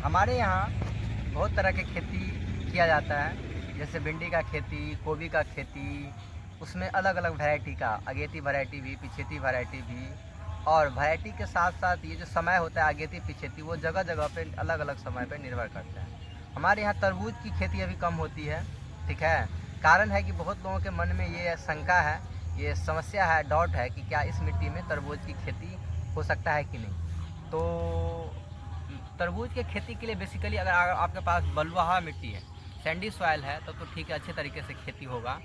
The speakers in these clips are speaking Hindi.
हमारे यहाँ बहुत तरह के खेती किया जाता है, जैसे भिंडी का खेती, गोभी का खेती, उसमें अलग अलग वैरायटी का, अगेती वैरायटी भी, पिछेती वैरायटी भी। और वैरायटी के साथ साथ ये जो समय होता है अगेती पिछेती, वो जगह जगह पे अलग अलग समय पे निर्भर करता है। हमारे यहाँ तरबूज की खेती अभी कम होती है, ठीक है। कारण है कि बहुत लोगों के मन में ये शंका है, ये समस्या है, डाउट है कि क्या इस मिट्टी में तरबूज की खेती हो सकता है कि नहीं। तो तरबूज के खेती के लिए बेसिकली अगर आपके पास बलुआहा मिट्टी है, सैंडी सॉइल है, तब तो ठीक है, अच्छे तरीके से खेती होगा,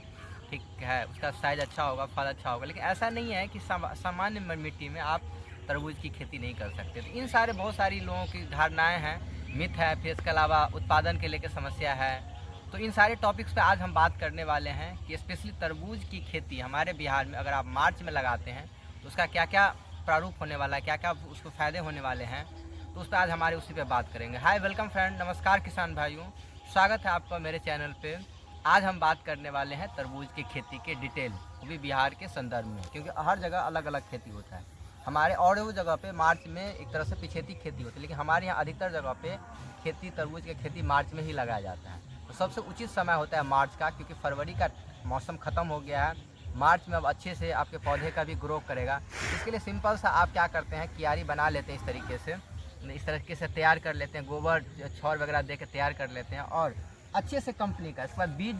ठीक है, उसका साइज़ अच्छा होगा, फल अच्छा होगा। लेकिन ऐसा नहीं है कि सामान्य मिट्टी में आप तरबूज की खेती नहीं कर सकते। तो इन सारे बहुत सारी लोगों की धारणाएं हैं, मिथ है, फिर इसके अलावा उत्पादन के लेकर समस्या है। तो इन सारे टॉपिक्स पे आज हम बात करने वाले हैं कि स्पेशली तरबूज की खेती हमारे बिहार में अगर आप मार्च में लगाते हैं तो उसका क्या क्या प्रारूप होने वाला है, क्या क्या उसको फ़ायदे होने वाले हैं, तो उस पर आज हमारे उसी पे बात करेंगे। हाय, वेलकम फ्रेंड, नमस्कार किसान भाइयों, स्वागत है आपका मेरे चैनल पे। आज हम बात करने वाले हैं तरबूज की खेती के डिटेल, वो भी बिहार के संदर्भ में, क्योंकि हर जगह अलग अलग खेती होता है। हमारे और वो जगह पे मार्च में एक तरह से पिछेती खेती होती है, लेकिन हमारे यहाँ अधिकतर जगह पे खेती तरबूज की खेती मार्च में ही लगाया जाता है। तो सबसे उचित समय होता है मार्च का, क्योंकि फरवरी का मौसम ख़त्म हो गया है। मार्च में अब अच्छे से आपके पौधे का भी ग्रो करेगा। इसके लिए सिंपल सा आप क्या करते हैं, क्यारी बना लेते हैं, इस तरीके से तैयार कर लेते हैं, गोबर छौर वगैरह दे के तैयार कर लेते हैं, और अच्छे से कंपनी का इसके बाद बीज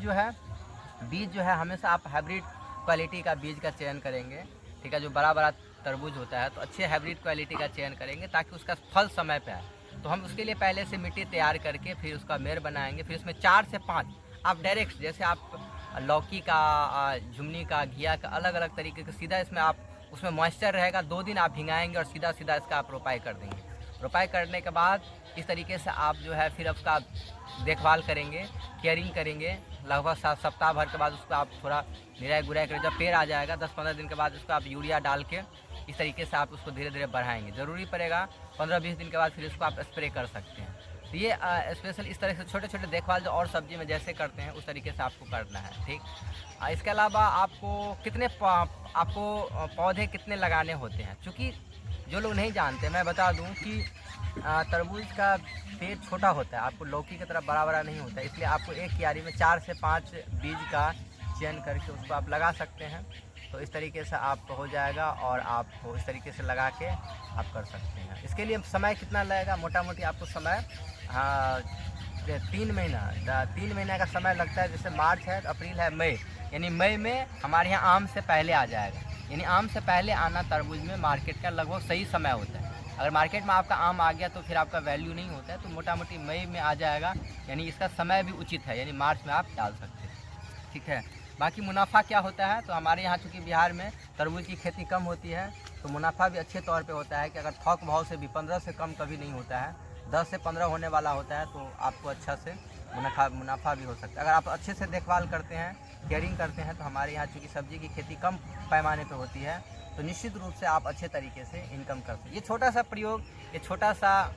जो है हमेशा आप हाइब्रिड क्वालिटी का बीज का चयन करेंगे, ठीक है। जो बड़ा बड़ा तरबूज होता है तो अच्छे हाइब्रिड क्वालिटी का चयन करेंगे ताकि उसका फल समय पे आए। तो हम उसके लिए पहले से मिट्टी तैयार करके फिर उसका मेड़ बनाएंगे, फिर उसमें 4 से 5 आप डायरेक्ट, जैसे आप लौकी का, झुमनी का, घिया का, अलग अलग तरीके के सीधा इसमें आप, उसमें मॉइस्चर रहेगा, 2 दिन आप भिंगाएंगे और सीधा सीधा इसका आप रोपाई कर देंगे। रोपाई करने के बाद इस तरीके से आप जो है फिर उसका देखभाल करेंगे, केयरिंग करेंगे। लगभग 7 सप्ताह भर के बाद उसको आप थोड़ा निराई गुराई करें। जब पेड़ आ जाएगा 10-15 दिन के बाद उसको आप यूरिया डाल के इस तरीके से आप उसको धीरे धीरे बढ़ाएंगे। ज़रूरी पड़ेगा 15-20 दिन के बाद फिर इसको आप स्प्रे कर सकते हैं। तो ये स्पेशल इस तरह से छोटे छोटे देखभाल जो और सब्जी में जैसे करते हैं उस तरीके से आपको करना है, ठीक। इसके अलावा आपको पौधे कितने लगाने होते हैं, क्योंकि जो लोग नहीं जानते, मैं बता दूं कि तरबूज का पेड़ छोटा होता है, आपको लौकी की तरह बड़ा बड़ा नहीं होता है। इसलिए आपको एक क्यारी में 4 से 5 बीज का चयन करके उसको आप लगा सकते हैं। तो इस तरीके से आप हो जाएगा और आपको इस तरीके से लगा के आप कर सकते हैं। इसके लिए समय कितना लगेगा, मोटा मोटी आपको समय 3 महीना का समय लगता है। जैसे मार्च है, अप्रैल है, मई, यानी मई में हमारे यहाँ आम से पहले आ जाएगा। यानी आम से पहले आना तरबूज में मार्केट का लगभग सही समय होता है। अगर मार्केट में आपका आम आ गया तो फिर आपका वैल्यू नहीं होता है। तो मोटा मोटी मई में आ जाएगा, यानी इसका समय भी उचित है, यानी मार्च में आप डाल सकते हैं, ठीक है। बाकी मुनाफा क्या होता है, तो हमारे यहाँ चूँकि बिहार में तरबूज की खेती कम होती है तो मुनाफा भी अच्छे तौर पे होता है कि अगर थोक भाव से भी 15 से कम कभी नहीं होता है, 10 से 15 होने वाला होता है, तो आपको अच्छा से मुनाफा भी हो सकता है। अगर आप अच्छे से देखभाल करते हैं, केयरिंग करते हैं, तो हमारे यहाँ चूँकि सब्जी की खेती कम पैमाने पर होती है तो निश्चित रूप से आप अच्छे तरीके से इनकम करते हैं। ये छोटा सा प्रयोग, ये छोटा सा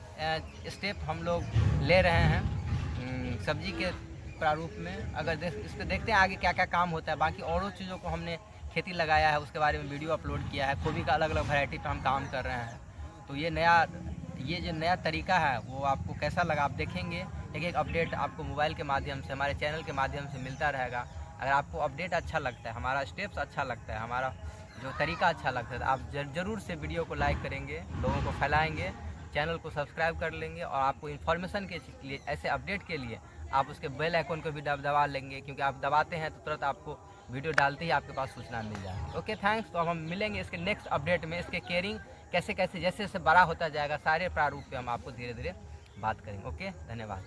स्टेप हम लोग ले रहे हैं सब्जी के प्रारूप में। अगर इस पर देखते हैं आगे क्या क्या काम होता है। बाकी और चीज़ों को हमने खेती लगाया है, उसके बारे में वीडियो अपलोड किया है। गोभी का अलग अलग वैरायटी पे हम काम कर रहे हैं। तो ये जो नया तरीका है वो आपको कैसा लगा, आप देखेंगे। एक अपडेट आपको मोबाइल के माध्यम से, हमारे चैनल के माध्यम से मिलता रहेगा। अगर आपको अपडेट अच्छा लगता है, हमारा स्टेप्स अच्छा लगता है, हमारा जो तरीका अच्छा लगता है, तो आप ज़रूर से वीडियो को लाइक करेंगे, लोगों को फैलाएंगे, चैनल को सब्सक्राइब कर लेंगे, और आपको इन्फॉर्मेशन के लिए, ऐसे अपडेट के लिए आप उसके बेल आइकन को भी दबा लेंगे, क्योंकि आप दबाते हैं तो तुरंत आपको वीडियो डालते ही आपके पास सूचना मिल जाएगी। Okay, thanks. तो अब हम मिलेंगे इसके नेक्स्ट अपडेट में। इसके केयरिंग कैसे कैसे जैसे जैसे बड़ा होता जाएगा, सारे प्रारूप पे हम आपको धीरे धीरे बात करेंगे। ओके, धन्यवाद।